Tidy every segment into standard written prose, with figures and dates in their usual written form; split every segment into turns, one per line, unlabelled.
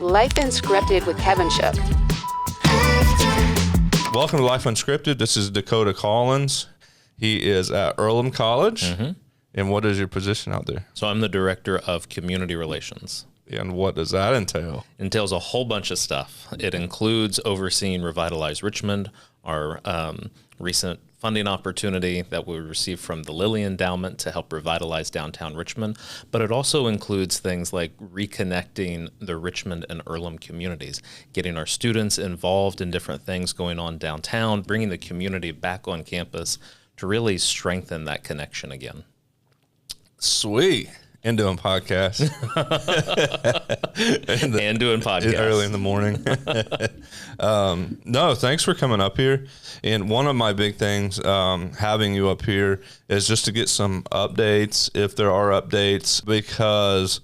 Life Unscripted with Kevin Shook.
Welcome to Life Unscripted. This is Dakota Collins. He is at Earlham College. Mm-hmm. And what is your position out there?
So I'm the director of community relations.
And what does that entail?
Entails a whole bunch of stuff. It includes overseeing Revitalize Richmond, our recent funding opportunity that we received from the Lilly Endowment to help revitalize downtown Richmond. But it also includes things like reconnecting the Richmond and Earlham communities, getting our students involved in different things going on downtown, bringing the community back on campus to really strengthen that connection again.
Sweet. And doing podcasts.
and doing podcasts.
Early in the morning. No, thanks for coming up here. And one of my big things having you up here is just to get some updates, if there are updates, because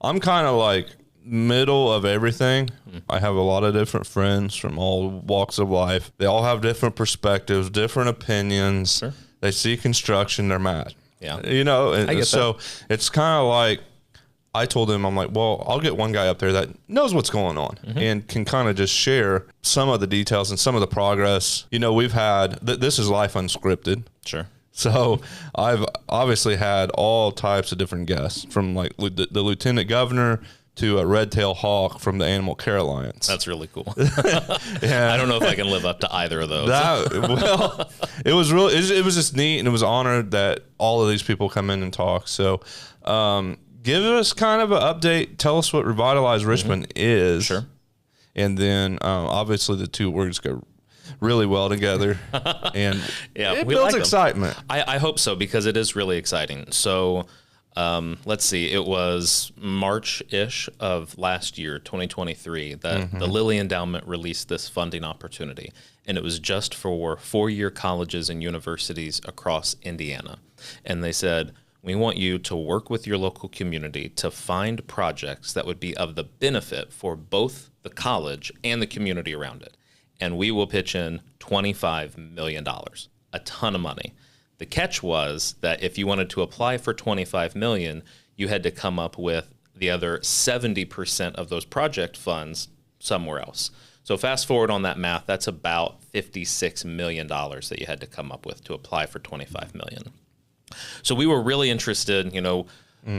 I'm kind of like middle of everything. I have a lot of different friends from all walks of life. They all have different perspectives, different opinions.
Sure.
They see construction, they're mad.
Yeah.
You know, and so
that.
It's kind of like, I told him, I'm like, well, I'll get one guy up there that knows what's going on and can kind of just share some of the details and some of the progress. You know, we've had, this is Life Unscripted.
Sure.
So I've obviously had all types of different guests, from like the lieutenant governor to a red-tailed hawk from the Animal Care Alliance.
That's really cool. I don't know if I can live up to either of those.
Well, it was real. It was just neat, and it was honored that all of these people come in and talk. So, give us kind of an update. Tell us what Revitalize Richmond is.
Sure.
And then, obviously, the two words go really well together, and
yeah,
it builds excitement.
I hope so, because it is really exciting. So. Let's see, it was March-ish of last year, 2023, that the Lilly Endowment released this funding opportunity. And it was just for 4-year colleges and universities across Indiana. And they said, we want you to work with your local community to find projects that would be of the benefit for both the college and the community around it. And we will pitch in $25 million, a ton of money. The catch was that if you wanted to apply for $25 million, you had to come up with the other 70% of those project funds somewhere else. So fast forward on that math, that's about $56 million that you had to come up with to apply for $25 million. So we were really interested, you know,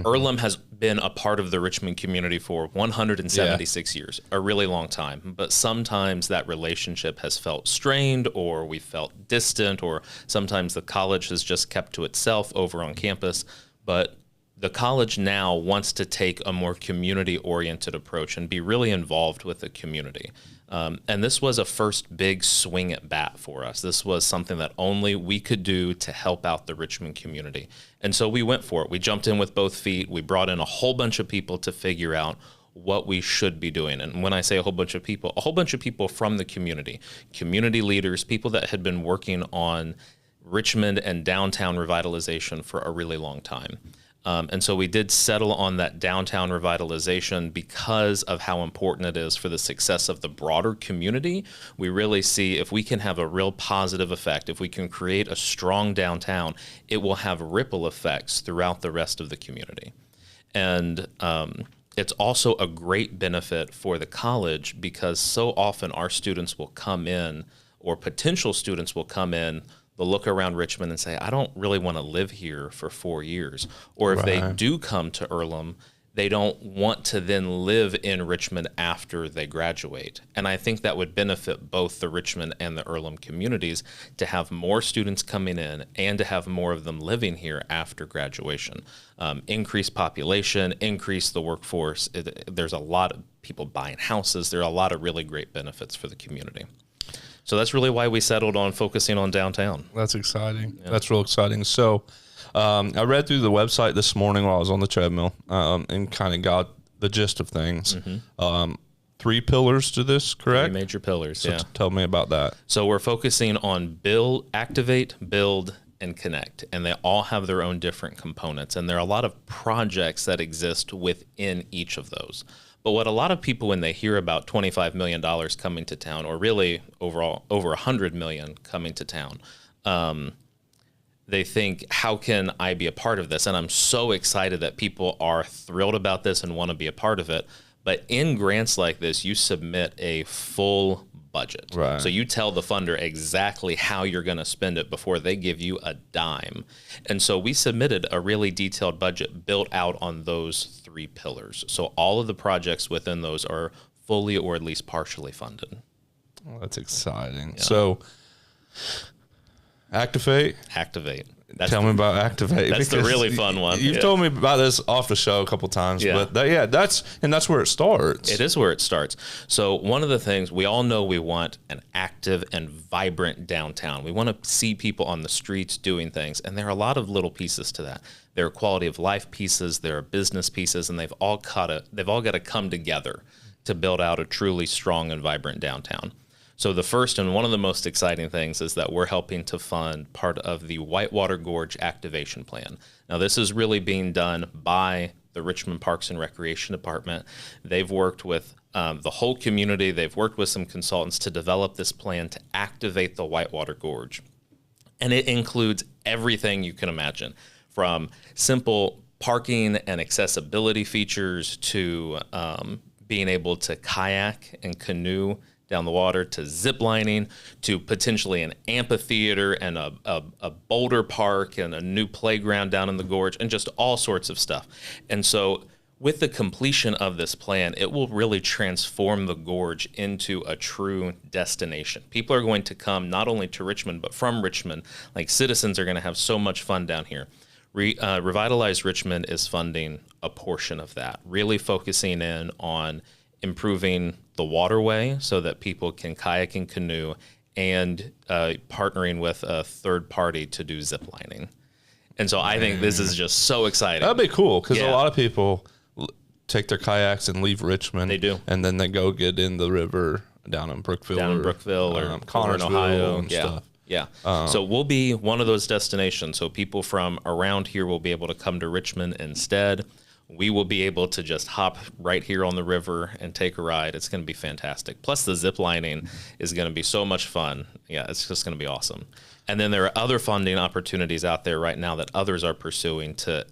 Earlham has been a part of the Richmond community for 176 years, a really long time. But sometimes that relationship has felt strained, or we felt distant, or sometimes the college has just kept to itself over on campus. But the college now wants to take a more community-oriented approach and be really involved with the community. And this was a first big swing at bat for us. This was something that only we could do to help out the Richmond community. And so we went for it. We jumped in with both feet. We brought in a whole bunch of people to figure out what we should be doing. And when I say a whole bunch of people from the community leaders, people that had been working on Richmond and downtown revitalization for a really long time. And so we did settle on that downtown revitalization because of how important it is for the success of the broader community. We really see if we can have a real positive effect, if we can create a strong downtown, it will have ripple effects throughout the rest of the community. And it's also a great benefit for the college, because so often our students will come in, or potential students will come in, they'll look around Richmond and say, I don't really want to live here for 4 years. Or if they do come to Earlham, they don't want to then live in Richmond after they graduate. And I think that would benefit both the Richmond and the Earlham communities to have more students coming in and to have more of them living here after graduation. Increase population, increase the workforce. There's a lot of people buying houses. There are a lot of really great benefits for the community. So that's really why we settled on focusing on downtown.
That's exciting. Yeah. That's real exciting. So I read through the website this morning while I was on the treadmill and kind of got the gist of things. 3 pillars to this, correct?
3 major pillars,
so tell me about that.
So we're focusing on activate, build, and connect. And they all have their own different components. And there are a lot of projects that exist within each of those. But what a lot of people, when they hear about $25 million coming to town, or really overall over $100 million coming to town, they think, how can I be a part of this? And I'm so excited that people are thrilled about this and want to be a part of it. But in grants like this, you submit a full budget.
Right.
So you tell the funder exactly how you're going to spend it before they give you a dime. And so we submitted a really detailed budget built out on those 3 pillars. So all of the projects within those are fully or at least partially funded.
Well, that's exciting. Yeah. So Activate. Tell me about Activate.
That's the really fun one.
You've told me about this off the show a couple times, but that's where it starts.
It is where it starts. So one of the things we all know, we want an active and vibrant downtown. We want to see people on the streets doing things, and there are a lot of little pieces to that. There are quality of life pieces, there are business pieces, and they've all got to come together to build out a truly strong and vibrant downtown. So the first and one of the most exciting things is that we're helping to fund part of the Whitewater Gorge Activation Plan. Now, this is really being done by the Richmond Parks and Recreation Department. They've worked with the whole community. They've worked with some consultants to develop this plan to activate the Whitewater Gorge. And it includes everything you can imagine, from simple parking and accessibility features to being able to kayak and canoe down the water, to zip lining, to potentially an amphitheater and a boulder park and a new playground down in the gorge, and just all sorts of stuff. And so with the completion of this plan, it will really transform the gorge into a true destination. People are going to come not only to Richmond, but from Richmond. Like, citizens are going to have so much fun down here. Revitalize Richmond is funding a portion of that, really focusing in on improving the waterway so that people can kayak and canoe, and partnering with a third party to do zip lining. And so I think this is just so exciting.
That'd be cool, because a lot of people take their kayaks and leave Richmond.
They do.
And then they go get in the river down in Brookville.
Or
Connersville,
Ohio.
and stuff.
Yeah. So we'll be one of those destinations. So people from around here will be able to come to Richmond instead. We will be able to just hop right here on the river and take a ride. It's going to be fantastic. Plus, the zip lining is going to be so much fun. Yeah, it's just going to be awesome. And then there are other funding opportunities out there right now that others are pursuing to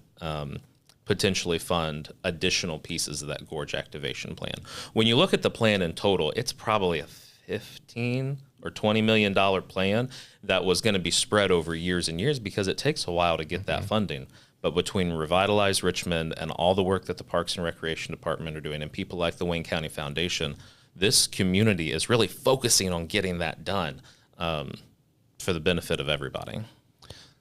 potentially fund additional pieces of that gorge activation plan. When you look at the plan in total, it's probably a $15 or $20 million plan that was going to be spread over years and years, because it takes a while to get that funding. But between Revitalize Richmond and all the work that the Parks and Recreation Department are doing, and people like the Wayne County Foundation, this community is really focusing on getting that done for the benefit of everybody.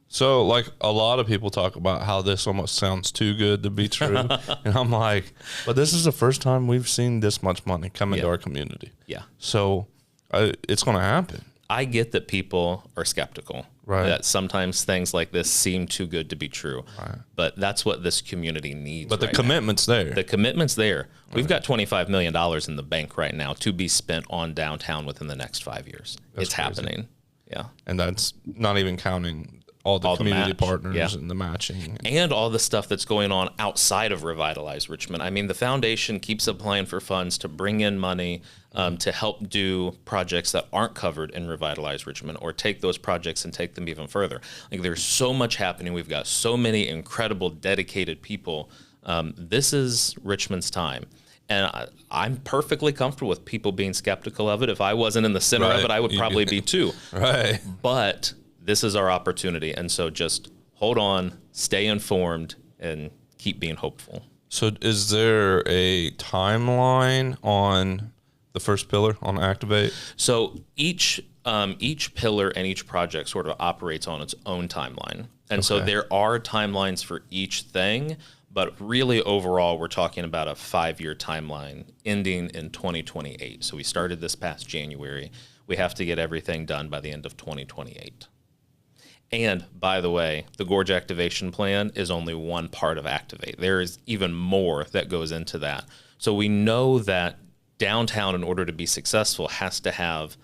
So, like, a lot of people talk about how this almost sounds too good to be true. And I'm like, but this is the first time we've seen this much money come into our community.
Yeah.
So it's going to happen.
I get that people are skeptical.
Right.
That sometimes things like this seem too good to be true.
Right.
But that's what this community needs.
But the commitment's there.
The commitment's there. We've got $25 million in the bank right now to be spent on downtown within the next 5 years. It's crazy. Happening. Yeah.
And that's not even counting all the community partners and the matching.
And all the stuff that's going on outside of Revitalize Richmond. I mean, the foundation keeps applying for funds to bring in money to help do projects that aren't covered in Revitalize Richmond, or take those projects and take them even further. Like, there's so much happening. We've got so many incredible, dedicated people. This is Richmond's time. And I'm perfectly comfortable with people being skeptical of it. If I wasn't in the center of it, I would probably be too.
Right.
But this is our opportunity. And so just hold on, stay informed, and keep being hopeful.
So is there a timeline on the first pillar, on Activate?
So each pillar and each project sort of operates on its own timeline. And so there are timelines for each thing. But really, overall, we're talking about a 5-year timeline ending in 2028. So we started this past January. We have to get everything done by the end of 2028. And by the way, the Gorge Activation Plan is only one part of Activate. There is even more that goes into that. So we know that downtown, in order to be successful, has to have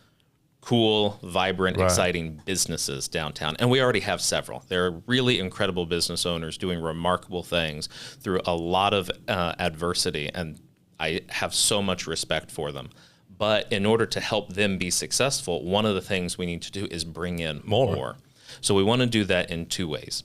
cool, vibrant, exciting businesses downtown. And we already have several. There are really incredible business owners doing remarkable things through a lot of adversity, and I have so much respect for them. But in order to help them be successful, one of the things we need to do is bring in more. So we want to do that in 2 ways.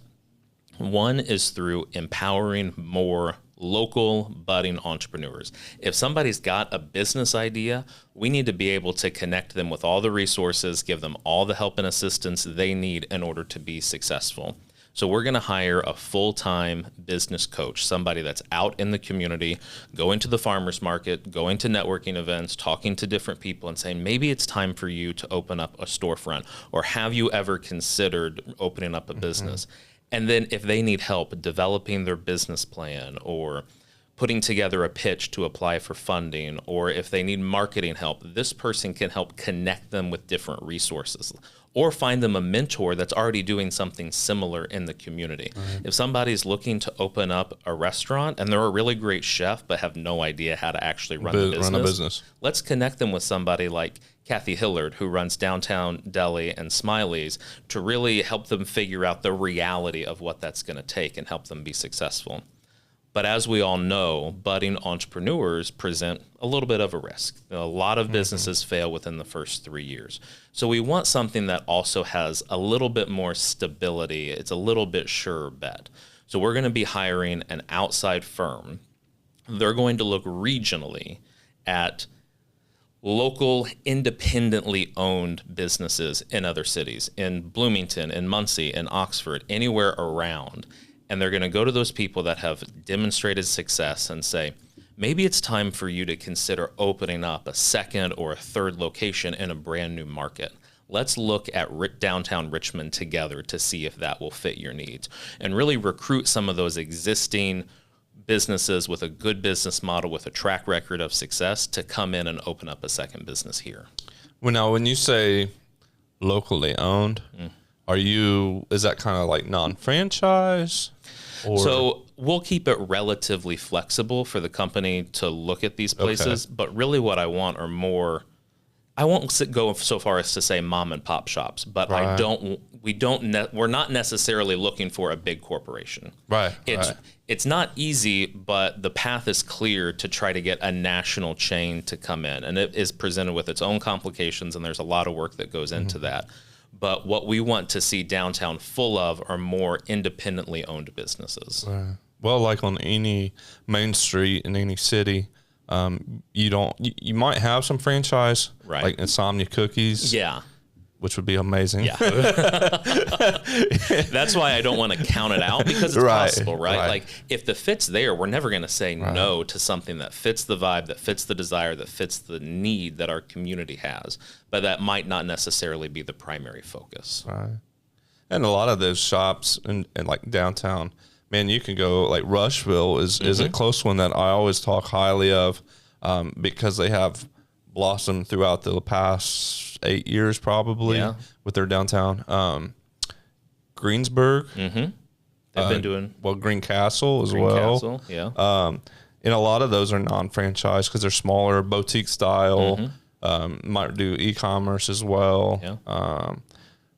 One is through empowering more local budding entrepreneurs. If somebody's got a business idea, we need to be able to connect them with all the resources, give them all the help and assistance they need in order to be successful. So we're going to hire a full-time business coach, somebody that's out in the community, going to the farmers market, going to networking events, talking to different people and saying, maybe it's time for you to open up a storefront, or have you ever considered opening up a business? And then if they need help developing their business plan, or putting together a pitch to apply for funding, or if they need marketing help, this person can help connect them with different resources, or find them a mentor that's already doing something similar in the community. Right. If somebody's looking to open up a restaurant and they're a really great chef but have no idea how to actually run a business, let's connect them with somebody like Kathy Hillard, who runs Downtown Deli and Smiley's, to really help them figure out the reality of what that's going to take and help them be successful. But as we all know, budding entrepreneurs present a little bit of a risk. A lot of businesses fail within the first 3 years. So we want something that also has a little bit more stability. It's a little bit surer bet. So we're going to be hiring an outside firm. They're going to look regionally at local, independently owned businesses in other cities, in Bloomington, in Muncie, in Oxford, anywhere around. And they're going to go to those people that have demonstrated success and say, maybe it's time for you to consider opening up a second or a third location in a brand new market. Let's look at downtown Richmond together to see if that will fit your needs, and really recruit some of those existing businesses with a good business model, with a track record of success, to come in and open up a second business here.
Well, now, when you say locally owned, is that kind of like non-franchise?
So we'll keep it relatively flexible for the company to look at these places. Okay. But really what I want are more, I won't go so far as to say mom and pop shops, but right. We're not necessarily looking for a big corporation.
Right.
It's not easy, but the path is clear to try to get a national chain to come in. And it is presented with its own complications, and there's a lot of work that goes into that. But what we want to see downtown full of are more independently owned businesses. Right.
Well, like on any main street in any city, you might have some franchise, right, like Insomnia Cookies.
Yeah.
Which would be amazing.
Yeah. That's why I don't want to count it out, because it's possible, right? Like, if the fit's there, we're never going to say no to something that fits the vibe, that fits the desire, that fits the need that our community has. But that might not necessarily be the primary focus.
Right. And a lot of those shops in like downtown, man, you can go, like Rushville is a close one that I always talk highly of, because they have blossomed throughout the past 8 years probably with their downtown. Greensburg.
They've been doing
Green Castle as well.
Green Castle, yeah.
And a lot of those are non-franchise because they're smaller, boutique style. Might do e-commerce as well. Yeah.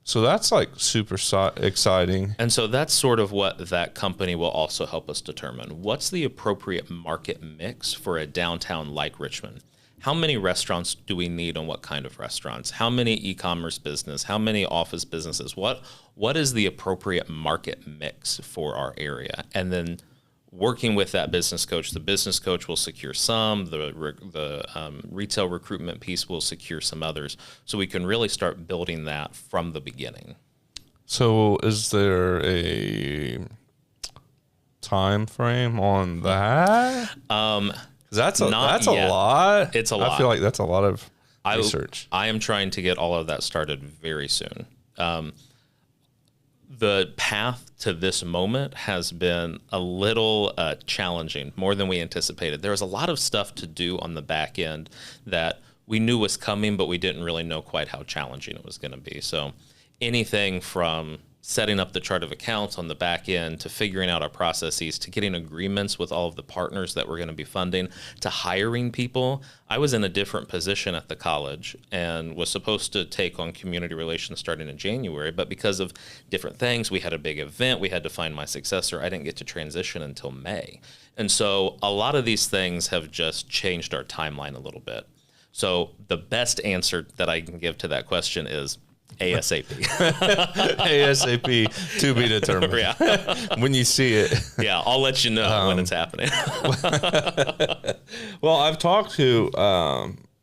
So that's like super exciting.
And so that's sort of what that company will also help us determine. What's the appropriate market mix for a downtown like Richmond? How many restaurants do we need, and what kind of restaurants? How many e-commerce business? How many office businesses? What is the appropriate market mix for our area? And then working with that business coach, the business coach will secure some, the retail recruitment piece will secure some others, so we can really start building that from the beginning.
So is there a time frame on that? That's a lot.
It's a lot.
I feel like that's a lot of research.
I am trying to get all of that started very soon. The path to this moment has been a little challenging, more than we anticipated. There was a lot of stuff to do on the back end that we knew was coming, but we didn't really know quite how challenging it was going to be. So anything from setting up the chart of accounts on the back end, to figuring out our processes, to getting agreements with all of the partners that we're going to be funding, to hiring people. I was in a different position at the college and was supposed to take on community relations starting in January, but because of different things, we had a big event, we had to find my successor. I didn't get to transition until May. And so a lot of these things have just changed our timeline a little bit. So the best answer that I can give to that question is, ASAP.
ASAP to be determined.
Yeah.
When you see it.
Yeah, I'll let you know when it's happening.
Well, I've talked to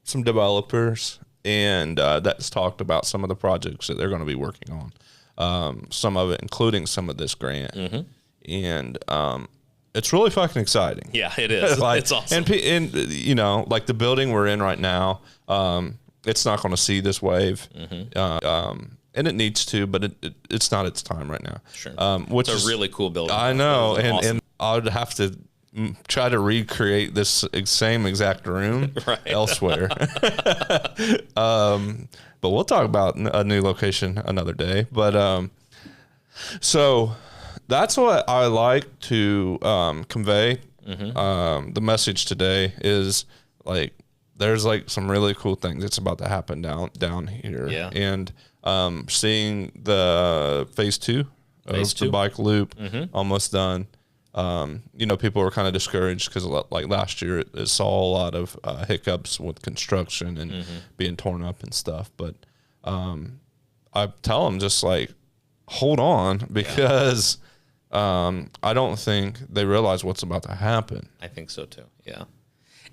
some developers, and that's talked about some of the projects that they're going to be working on. Some of it, including some of this grant. And it's really fucking exciting.
Yeah, it is.
Like,
It's awesome.
And you know, like the building we're in right now, it's not going to see this wave. And it needs to, but it's not its time right now.
Sure.
Which
It's
is
a really cool building.
I know,
It's
and
awesome.
and I would have to try to recreate this same exact room
Right.
elsewhere. But we'll talk about a new location another day. But so that's what I like to convey. The message today is like there's like some really cool things that's about to happen down here.
Yeah.
And seeing the phase two of the bike loop almost done. You know, people were kind of discouraged because like last year it saw a lot of hiccups with construction and being torn up and stuff. But I tell them just like, hold on, because I don't think they realize what's about to happen.
I think so too. Yeah.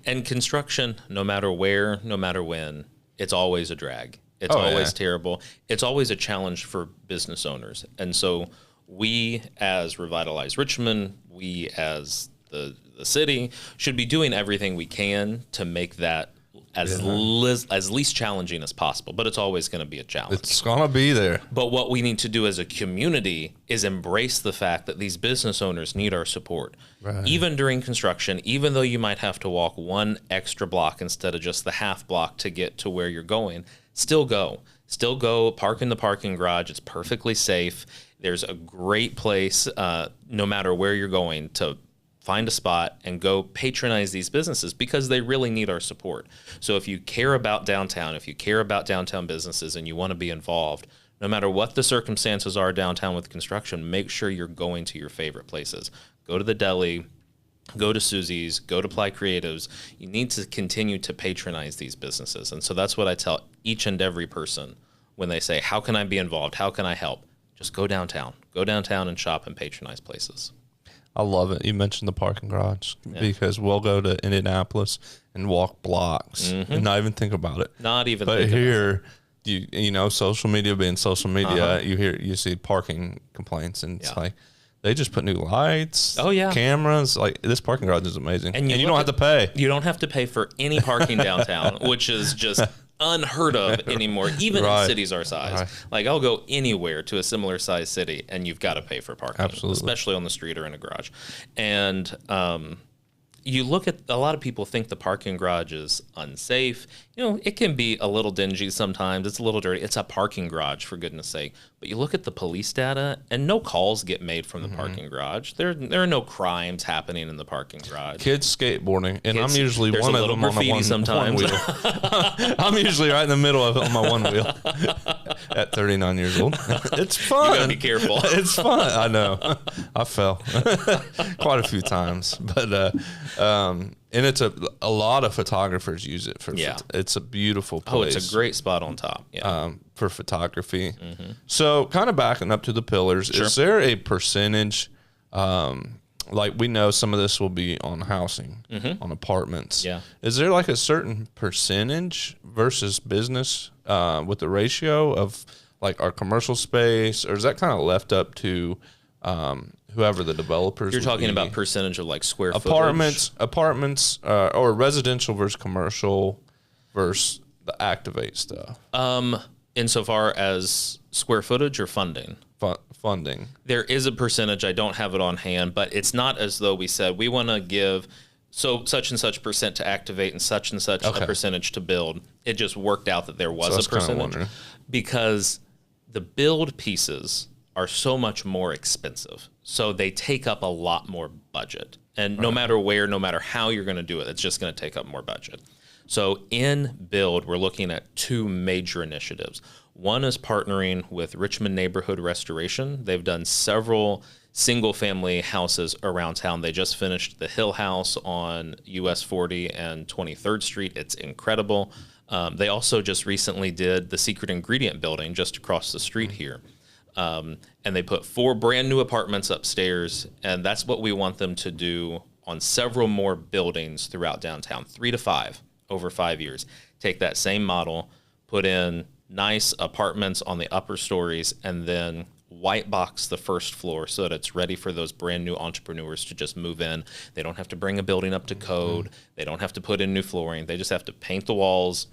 And construction, no matter where, no matter when, it's always a drag. It's always terrible. It's always a challenge for business owners. And so we as Revitalize Richmond, we as the city should be doing everything we can to make that as least challenging as possible. But it's always going to be a challenge.
It's going to be there.
But what we need to do as a community is embrace the fact that these business owners need our support.
Right.
Even during construction, even though you might have to walk one extra block instead of just the half block to get to where you're going, still go. Still go, park in the parking garage. It's perfectly safe. There's a great place, no matter where you're going, to find a spot and go patronize these businesses because they really need our support. So if you care about downtown, if you care about downtown businesses and you want to be involved, no matter what the circumstances are downtown with construction, make sure you're going to your favorite places. Go to the deli, go to Susie's, go to Ply Creatives. You need to continue to patronize these businesses. And so that's what I tell each and every person when they say, how can I be involved? How can I help? Just go downtown. Go downtown and shop and patronize places.
I love it. You mentioned the parking garage because we'll go to Indianapolis and walk blocks and not even think about it.
Not even
But
think about it.
here, you know, social media being social media, you see parking complaints, and it's like they just put new lights, cameras. Like this parking garage is amazing, and you don't have to pay.
You don't have to pay for any parking downtown, which is just unheard of anymore, even in cities our size.
Right.
Like I'll go anywhere to a similar size city and you've got to pay for parking,
Absolutely.
especially on the street or in a garage. And you look at, a lot of people think the parking garage is unsafe. You know, it can be a little dingy sometimes. It's a little dirty. It's a parking garage, for goodness sake. But you look at the police data, and no calls get made from the parking garage. There are no crimes happening in the parking garage.
Kids skateboarding, and
Kids-
I'm usually
there's
one
a
of
little
them on
graffiti
the one
sometimes.
wheel. I'm usually right in the middle of it on my one wheel at 39 years old. It's fun.
You gotta be careful.
It's fun. I know. I fell quite a few times, but and it's a lot of photographers use it for. It's a beautiful place.
Oh, it's a great spot on top. Yeah.
For photography. So kind of backing up to the pillars, is there a percentage, like we know some of this will be on housing, on apartments.
Yeah.
Is there like a certain percentage versus business with the ratio of like our commercial space, or is that kind of left up to whoever the developers
You're
would
talking
be?
about percentage of like square
Apartments, or residential versus commercial versus the activate stuff.
Insofar as square footage or funding?
Funding.
There is a percentage. I don't have it on hand, but it's not as though we said we want to give such and such percent to activate and such a percentage to build. It just worked out that there was a percentage because the build pieces are so much more expensive. So they take up a lot more budget. And no matter where, no matter how you're going to do it, it's just going to take up more budget. So in build, we're looking at two major initiatives. One is partnering with Richmond Neighborhood Restoration. They've done several single-family houses around town. They just finished the Hill House on US 40 and 23rd Street. It's incredible. They also just recently did the Secret Ingredient building just across the street here. And they put 4 brand new apartments upstairs, and that's what we want them to do on several more buildings throughout downtown, 3 to 5 over 5 years. Take that same model, put in nice apartments on the upper stories, and then white box the first floor so that it's ready for those brand new entrepreneurs to just move in. They don't have to bring a building up to code. They don't have to put in new flooring. They just have to paint the walls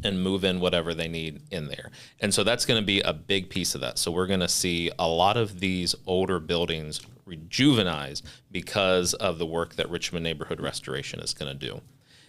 and move in whatever they need in there. And so that's going to be a big piece of that. So we're going to see a lot of these older buildings rejuvenized because of the work that Richmond Neighborhood Restoration is going to do.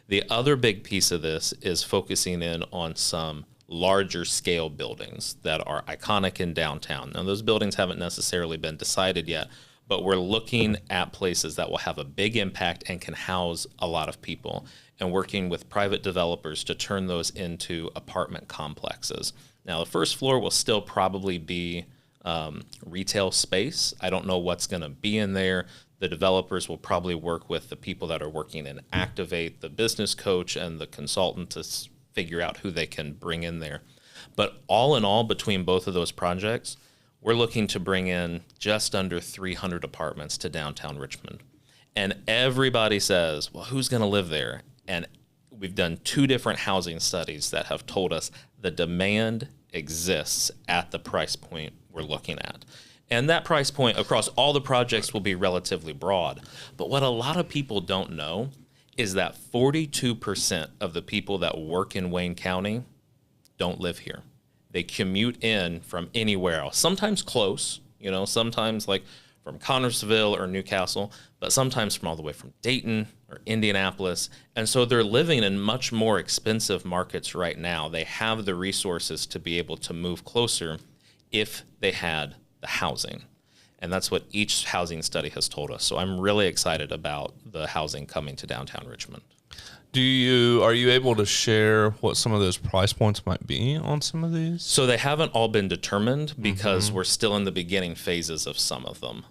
The other big piece of this is focusing in on some larger scale buildings that are iconic in downtown. Now, those buildings haven't necessarily been decided yet, but we're looking at places that will have a big impact and can house a lot of people, and working with private developers to turn those into apartment complexes. Now, the first floor will still probably be retail space. I don't know what's going to be in there. The developers will probably work with the people that are working in Activate, the business coach and the consultant to figure out who they can bring in there. But all in all, between both of those projects, we're looking to bring in just under 300 apartments to downtown Richmond. And everybody says, well, who's going to live there? And we've done 2 different housing studies that have told us the demand exists at the price point we're looking at. And that price point across all the projects will be relatively broad. But what a lot of people don't know is that 42% of the people that work in Wayne County don't live here. They commute in from anywhere else, sometimes close, sometimes like from Connersville or Newcastle, but sometimes from all the way from Dayton or Indianapolis. And so they're living in much more expensive markets right now. They have the resources to be able to move closer if they had the housing. And that's what each housing study has told us. So I'm really excited about the housing coming to downtown Richmond.
Are you able to share what some of those price points might be on some of these?
So they haven't all been determined because we're still in the beginning phases of some of them.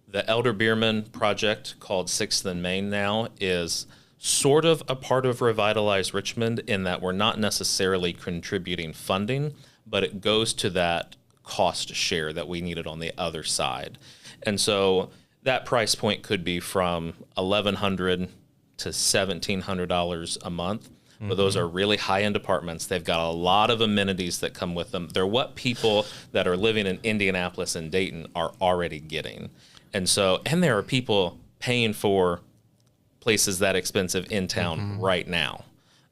The Elder Bierman project called 6th and Main now is sort of a part of Revitalize Richmond in that we're not necessarily contributing funding, but it goes to that cost share that we needed on the other side. And so that price point could be from $1,100 to $1,700 a month. But those are really high-end apartments. They've got a lot of amenities that come with them. They're what people that are living in Indianapolis and Dayton are already getting. And there are people paying for places that expensive in town right now.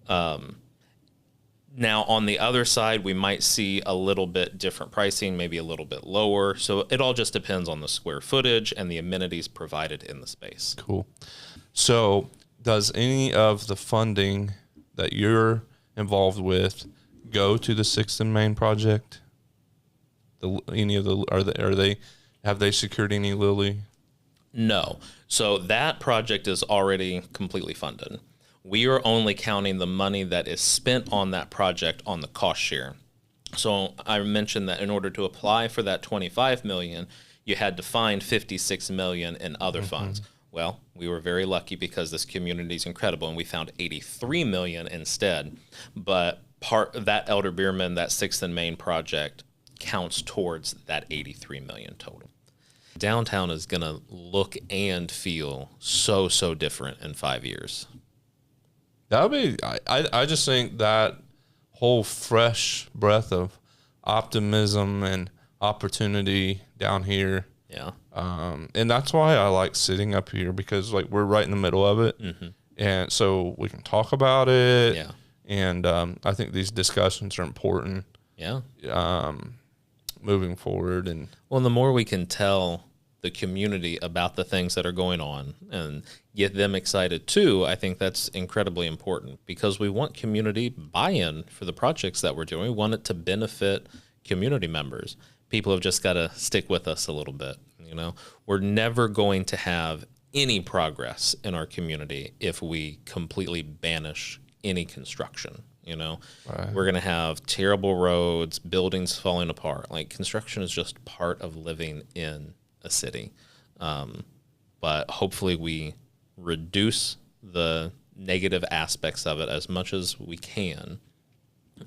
Now, on the other side, we might see a little bit different pricing, maybe a little bit lower. So it all just depends on the square footage and the amenities provided in the space.
Cool. So does any of the funding that you're involved with go to the 6th and Main project? Have they secured any Lilly?
No. So that project is already completely funded. We are only counting the money that is spent on that project on the cost share. So I mentioned that in order to apply for that $25 million, you had to find $56 million in other funds. Well, we were very lucky because this community is incredible, and we found $83 million instead. But part of that Elder Bierman, that 6th and Main project, counts towards that $83 million total. Downtown is going to look and feel so different in 5 years.
That would be. I just think that whole fresh breath of optimism and opportunity down here.
Yeah.
And that's why I like sitting up here, because like we're right in the middle of it, and so we can talk about it.
Yeah.
And I think these discussions are important.
Yeah.
Moving forward, and
the more we can tell the community about the things that are going on and get them excited too, I think that's incredibly important, because we want community buy-in for the projects that we're doing. We want it to benefit community members. People have just got to stick with us a little bit. We're never going to have any progress in our community if we completely banish any construction. Right. We're going to have terrible roads, buildings falling apart. Like, construction is just part of living in a city. But hopefully we reduce the negative aspects of it as much as we can,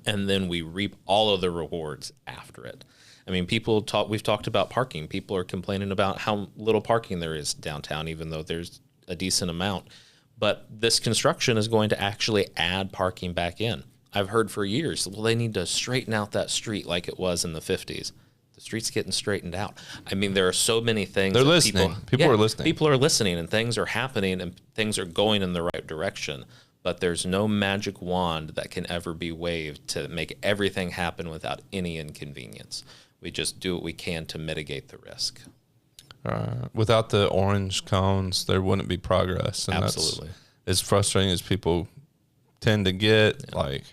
and then we reap all of the rewards after it. I mean, we've talked about parking. People are complaining about how little parking there is downtown, even though there's a decent amount. But this construction is going to actually add parking back in. I've heard for years, well, they need to straighten out that street like it was in the 50s. The street's getting straightened out. I mean, there are so many things.
They're listening. People are listening.
People are listening, and things are happening, and things are going in the right direction. But there's no magic wand that can ever be waved to make everything happen without any inconvenience. We just do what we can to mitigate the risk.
Without the orange cones, there wouldn't be progress. And
Absolutely.
That's as frustrating as people tend to get. Like,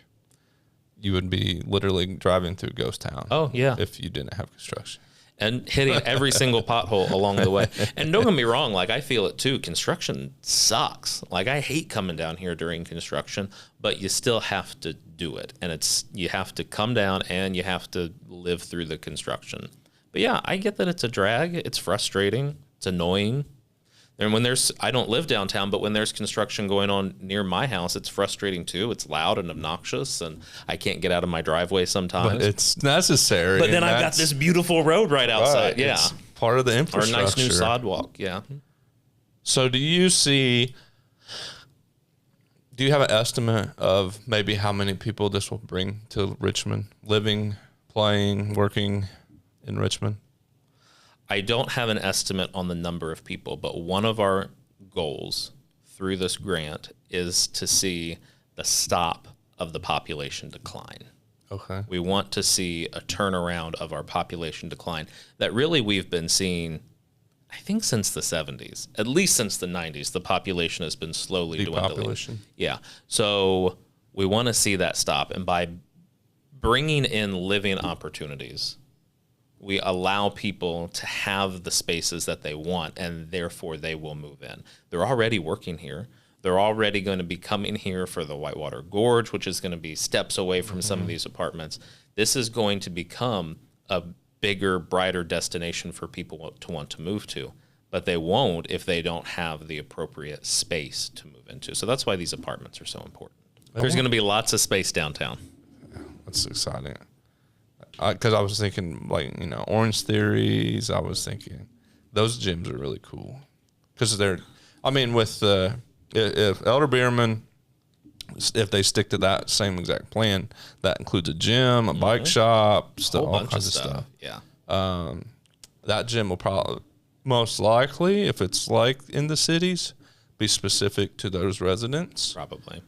you would be literally driving through ghost town.
Oh, yeah.
If you didn't have construction.
And hitting every single pothole along the way. And don't get me wrong, like, I feel it too. Construction sucks. Like, I hate coming down here during construction, but you still have to do it. And you have to come down and you have to live through the construction. But yeah, I get that it's a drag. It's frustrating. It's annoying. And I don't live downtown, but when there's construction going on near my house, it's frustrating too. It's loud and obnoxious, and I can't get out of my driveway sometimes.
But it's necessary.
But then I've got this beautiful road right outside.
Right,
yeah.
It's part of the infrastructure.
Or a nice new sidewalk. Yeah.
So do you have an estimate of maybe how many people this will bring to Richmond, living, playing, working in Richmond?
I don't have an estimate on the number of people, but one of our goals through this grant is to see the stop of the population decline.
Okay.
We want to see a turnaround of our population decline that really we've been seeing, I think, since the 70s, at least since the 90s. The population has been slowly dwindling.
Depopulation.
Yeah. So we want to see that stop. And by bringing in living opportunities, we allow people to have the spaces that they want, and therefore they will move in. They're already working here. They're already going to be coming here for the Whitewater Gorge, which is going to be steps away from some of these apartments. This is going to become a bigger, brighter destination for people to want to move to. But they won't if they don't have the appropriate space to move into. So that's why these apartments are so important. There's going to be lots of space downtown.
That's exciting. Because I was thinking, like, Orange Theories. I was thinking those gyms are really cool. Because with if Elder Bierman, if they stick to that same exact plan, that includes a gym, a bike shop, all kinds of stuff.
Yeah.
That gym will probably, most likely, if it's like in the cities, be specific to those residents.
Probably.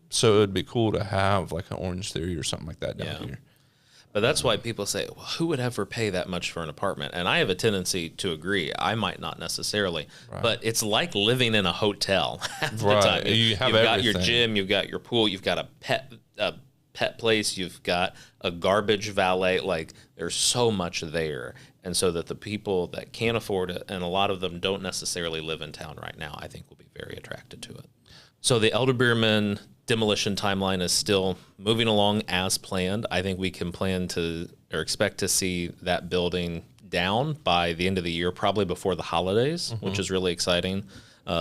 So it would be cool to have like an Orange Theory or something like that down here.
But that's why people say, well, who would ever pay that much for an apartment? And I have a tendency to agree. I might not necessarily. Right. But it's like living in a hotel half the time.
You've
got your gym, you've got your pool, you've got a pet place, you've got a garbage valet. Like, there's so much there. And so that the people that can't afford it, and a lot of them don't necessarily live in town right now, I think will be very attracted to it. So the Elder Bierman demolition timeline is still moving along as planned. I think we can expect to see that building down by the end of the year, probably before the holidays, which is really exciting.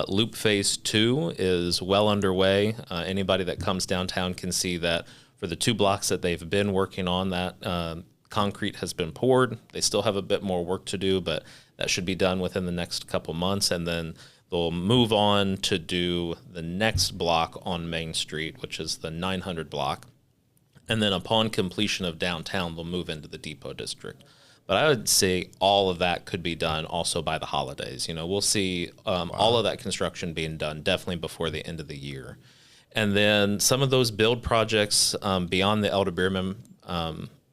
Loop Phase 2 is well underway. Anybody that comes downtown can see that for the 2 blocks that they've been working on, that concrete has been poured. They still have a bit more work to do, but that should be done within the next couple months. And then they'll move on to do the next block on Main Street, which is the 900 block. And then upon completion of downtown, they'll move into the Depot District. But I would say all of that could be done also by the holidays. We'll see all of that construction being done definitely before the end of the year. And then some of those build projects beyond the Elder Bierman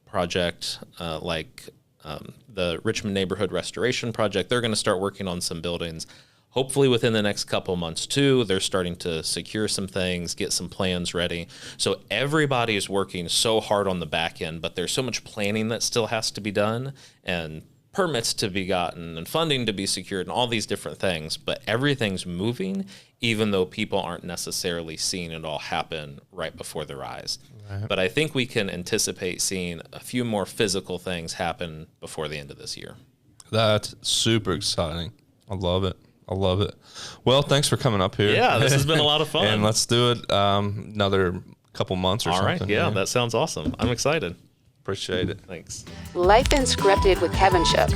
project, like the Richmond Neighborhood Restoration Project, they're going to start working on some buildings. Hopefully within the next couple months too. They're starting to secure some things, get some plans ready. So everybody is working so hard on the back end, but there's so much planning that still has to be done, and permits to be gotten, and funding to be secured, and all these different things. But everything's moving, even though people aren't necessarily seeing it all happen right before their eyes. Right. But I think we can anticipate seeing a few more physical things happen before the end of this year.
That's super exciting. I love it. I love it. Well, thanks for coming up here.
Yeah, this has been a lot of fun.
And let's do it another couple months or something.
All right. Yeah, that sounds awesome. I'm excited.
Appreciate it.
Thanks.
Life Unscripted with Kevin Shook.